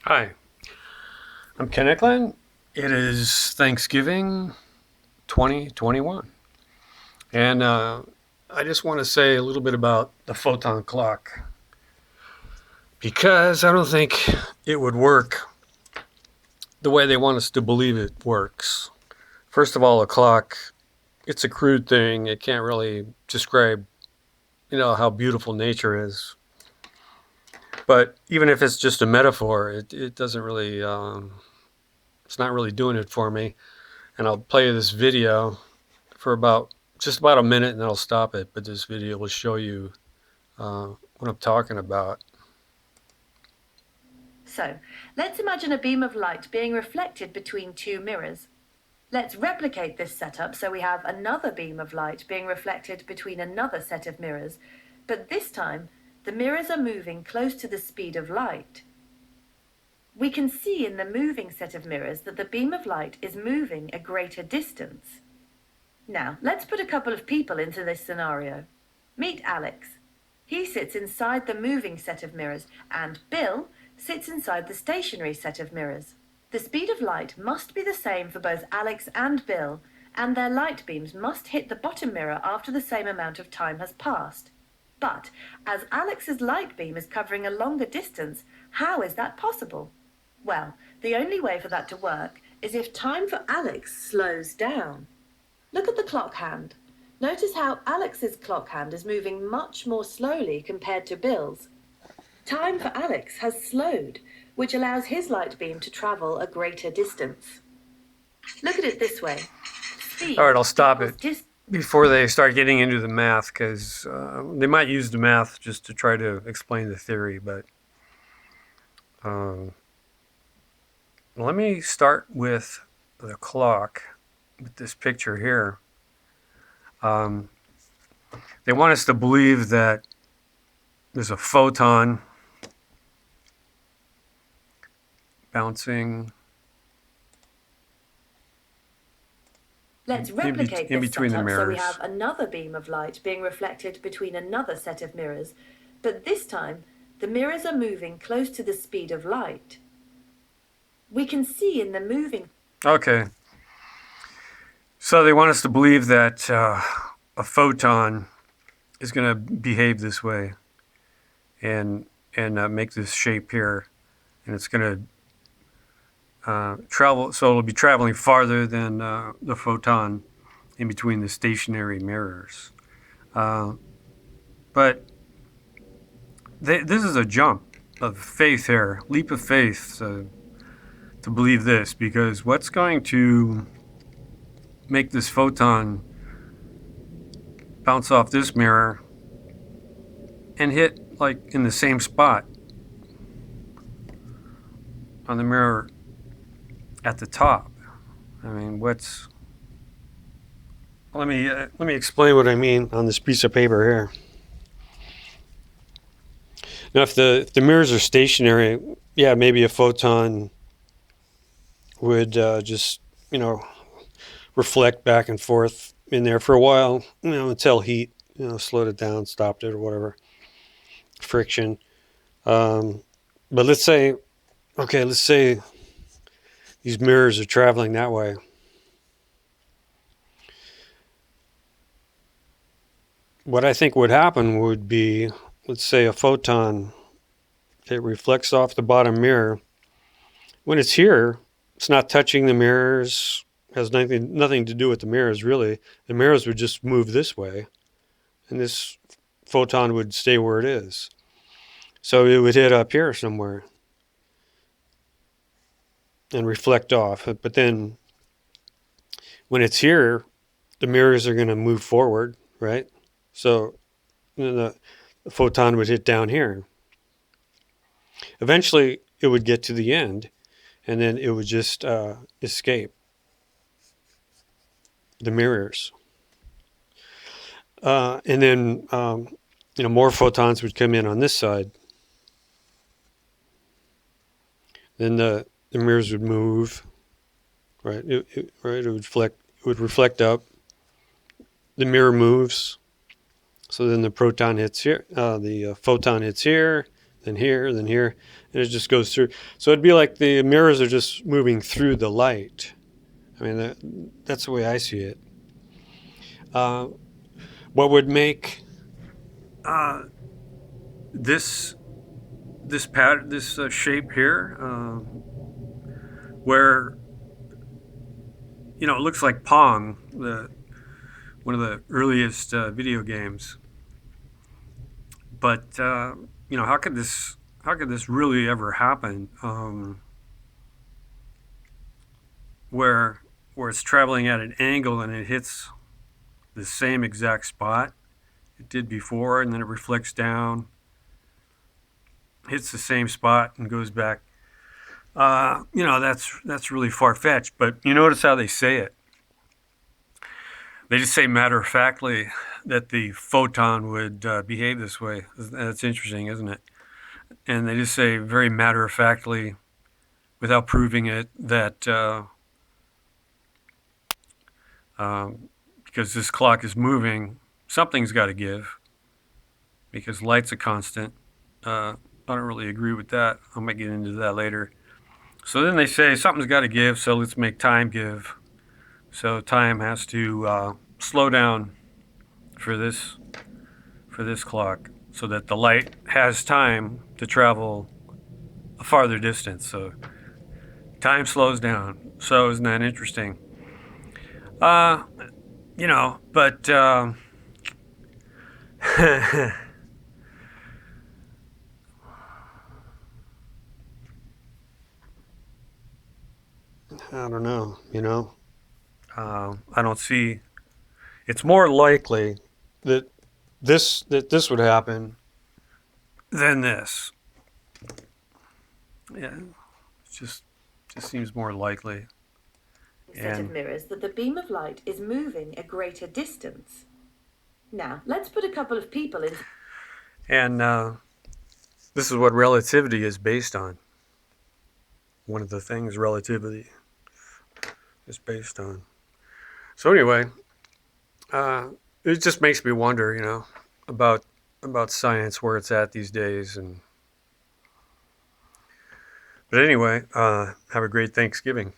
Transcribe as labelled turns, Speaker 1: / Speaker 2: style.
Speaker 1: Hi, I'm Ken Eklund. It is Thanksgiving 2021. And I just want to say a little bit about the photon clock because I don't think it would work the way they want us to believe it works. First of all, a clock, it's a crude thing. It can't really describe, how beautiful nature is. But even if it's just a metaphor, it doesn't really, it's not really doing it for me. And I'll play you this video for just about a minute, and then I'll stop it. But this video will show you what I'm talking about.
Speaker 2: So, let's imagine a beam of light being reflected between two mirrors. Let's replicate this setup so we have another beam of light being reflected between another set of mirrors, but this time the mirrors are moving close to the speed of light. We can see in the moving set of mirrors that the beam of light is moving a greater distance. Now, let's put a couple of people into this scenario. Meet Alex. He sits inside the moving set of mirrors, and Bill sits inside the stationary set of mirrors. The speed of light must be the same for both Alex and Bill, and their light beams must hit the bottom mirror after the same amount of time has passed. But as Alex's light beam is covering a longer distance, how is that possible? Well, the only way for that to work is if time for Alex slows down. Look at the clock hand. Notice how Alex's clock hand is moving much more slowly compared to Bill's. Time for Alex has slowed, which allows his light beam to travel a greater distance. Look at it this way. Speed
Speaker 1: All right, I'll stop
Speaker 2: equals
Speaker 1: it before they start getting into the math, because they might use the math just to try to explain the theory. But let me start with the clock, with this picture here. They want us to believe that there's a photon bouncing
Speaker 2: Let's replicate
Speaker 1: in
Speaker 2: this
Speaker 1: between the
Speaker 2: setup so we
Speaker 1: mirrors.
Speaker 2: have another beam of light being reflected between another set of mirrors, but this time the mirrors are moving close to the speed of light. We can see in the moving...
Speaker 1: Okay. So they want us to believe that a photon is going to behave this way and make this shape here, and it's going to travel. So it'll be traveling farther than the photon in between the stationary mirrors. But this is a jump of faith here, leap of faith to believe this, because what's going to make this photon bounce off this mirror and hit like in the same spot on the mirror at the top? I mean, let me explain what I mean on this piece of paper here. Now, if the mirrors are stationary, yeah, maybe a photon would just reflect back and forth in there for a while, until heat, slowed it down, stopped it, or whatever, friction. But let's say these mirrors are traveling that way. What I think would happen would be, let's say a photon, it reflects off the bottom mirror. When it's here, it's not touching the mirrors, has nothing to do with the mirrors, really. The mirrors would just move this way, and this photon would stay where it is. So it would hit up here somewhere and reflect off. But then when it's here, the mirrors are going to move forward, right? So the photon would hit down here. Eventually, it would get to the end, and then it would just escape the mirrors. And then, more photons would come in on this side. Then the mirrors would move, right? It would reflect up. The mirror moves. So then the photon hits here, then here, then here, and it just goes through. So it'd be like the mirrors are just moving through the light. I mean, that's the way I see it. Uh, what would make uh, this this shape here, where it looks like Pong, the one of the earliest video games. But how could this really ever happen? Where it's traveling at an angle and it hits the same exact spot it did before, and then it reflects down, hits the same spot, and goes back. That's really far fetched. But you notice how they say it. They just say matter of factly that the photon would behave this way. That's interesting, isn't it? And they just say very matter of factly, without proving it, that because this clock is moving, something's got to give, because light's a constant. I don't really agree with that. I might get into that later. So then they say something's got to give, so let's make time give. So time has to slow down for this clock, so that the light has time to travel a farther distance. So time slows down. So isn't that interesting? Uh, but I don't know. I don't see. It's more likely that this would happen than this. Yeah, it just seems more likely.
Speaker 2: Set of mirrors that the beam of light is moving a greater distance. Now, let's put a couple of people in.
Speaker 1: And this is what relativity is based on. One of the things relativity is based on. So anyway, it just makes me wonder, about science, where it's at these days. But anyway, have a great Thanksgiving.